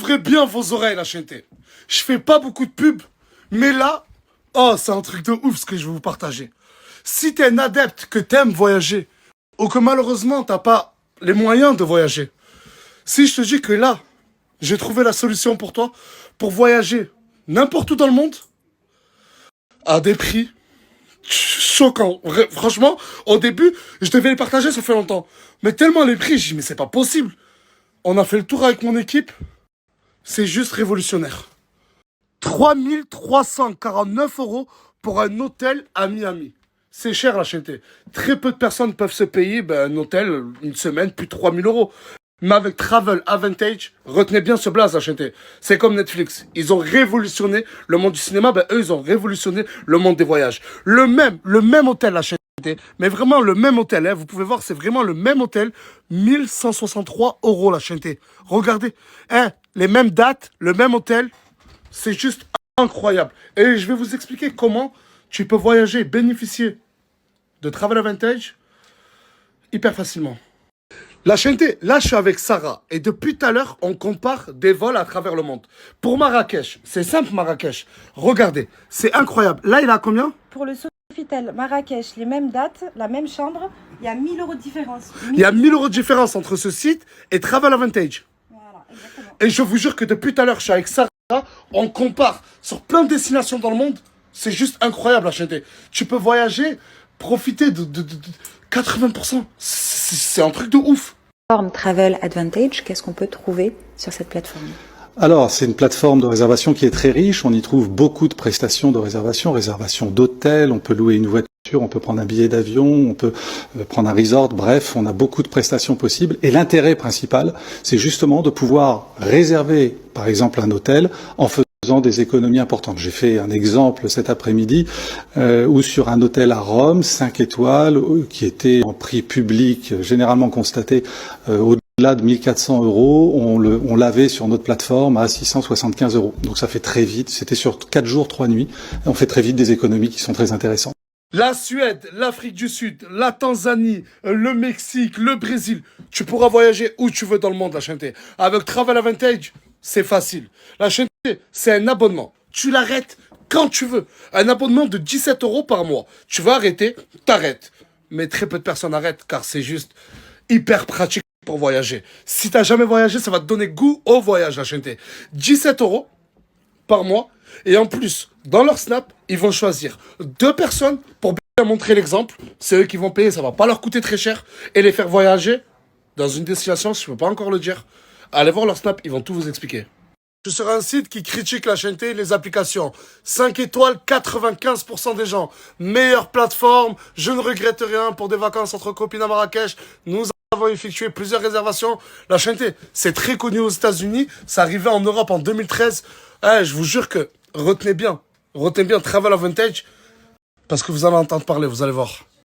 Ouvrez bien vos oreilles, la chaîneté. Je fais pas beaucoup de pubs, mais là, oh, c'est un truc de ouf ce que je vais vous partager. Si t'es un adepte, que t'aimes voyager, ou que malheureusement t'as pas les moyens de voyager, si je te dis que là, j'ai trouvé la solution pour toi, pour voyager n'importe où dans le monde, à des prix choquants. Franchement, au début, je devais les partager, ça fait longtemps. Mais tellement les prix, j'ai dit, mais c'est pas possible. On a fait le tour avec mon équipe, c'est juste révolutionnaire. 3 349 € pour un hôtel à Miami. C'est cher la chaîneté. Très peu de personnes peuvent se payer un hôtel, une semaine, plus de 3 000 €. Mais avec Travel Advantage, retenez bien ce blaze la chaîneté. C'est comme Netflix. Ils ont révolutionné le monde du cinéma, eux ils ont révolutionné le monde des voyages. Le même hôtel la chaîneté, mais vraiment le même hôtel. Vous pouvez voir, c'est vraiment le même hôtel. 1 163 € la chaîneté. Regardez, les mêmes dates, le même hôtel. C'est juste incroyable. Et je vais vous expliquer comment tu peux voyager, bénéficier de Travel Advantage hyper facilement. La chaîneté, là je suis avec Sarah et depuis tout à l'heure on compare des vols à travers le monde. Pour Marrakech, c'est simple Marrakech. Regardez, c'est incroyable. Là il a combien? Pour le Sofitel Marrakech, les mêmes dates, la même chambre, il y a 1000 € de différence. Il y a 1 000 € de différence entre ce site et Travel Advantage. Voilà, exactement. Et je vous jure que depuis tout à l'heure je suis avec Sarah, on compare sur plein de destinations dans le monde. C'est juste incroyable la chaîneté. Tu peux voyager, profiter de 80%. C'est un truc de ouf. Travel Advantage, qu'est-ce qu'on peut trouver sur cette plateforme? Alors, c'est une plateforme de réservation qui est très riche. On y trouve beaucoup de prestations de réservation, réservation d'hôtel, on peut louer une voiture, on peut prendre un billet d'avion, on peut prendre un resort. Bref, on a beaucoup de prestations possibles. Et l'intérêt principal, c'est justement de pouvoir réserver, par exemple, un hôtel en faisant des économies importantes. J'ai fait un exemple cet après-midi où sur un hôtel à Rome, 5 étoiles, qui était en prix public, généralement constaté au-delà de 1400 €, on l'avait sur notre plateforme à 675 €. Donc ça fait très vite, c'était sur 4 jours, 3 nuits. On fait très vite des économies qui sont très intéressantes. La Suède, l'Afrique du Sud, la Tanzanie, le Mexique, le Brésil. Tu pourras voyager où tu veux dans le monde, la chaîneté. Avec Travel Advantage, c'est facile. La chaîneté, c'est un abonnement. Tu l'arrêtes quand tu veux. Un abonnement de 17 € par mois. Tu vas arrêter, t'arrêtes. Mais très peu de personnes arrêtent car c'est juste hyper pratique pour voyager. Si t'as jamais voyagé, ça va te donner goût au voyage, la chaîneté. 17 € par mois. Et en plus, dans leur Snap, ils vont choisir 2 personnes pour bien montrer l'exemple. C'est eux qui vont payer, ça va pas leur coûter très cher. Et les faire voyager dans une destination, je peux pas encore le dire. Allez voir leur Snap, ils vont tout vous expliquer. Je suis sur un site qui critique la chaîneté et les applications. 5 étoiles, 95% des gens. Meilleure plateforme, je ne regrette rien pour des vacances entre copines à Marrakech. Nous avons effectué plusieurs réservations. La chaîneté, c'est très connu aux États-Unis. Ça arrivait en Europe en 2013. Je vous jure que retenez bien Travel Advantage parce que vous allez entendre parler, vous allez voir.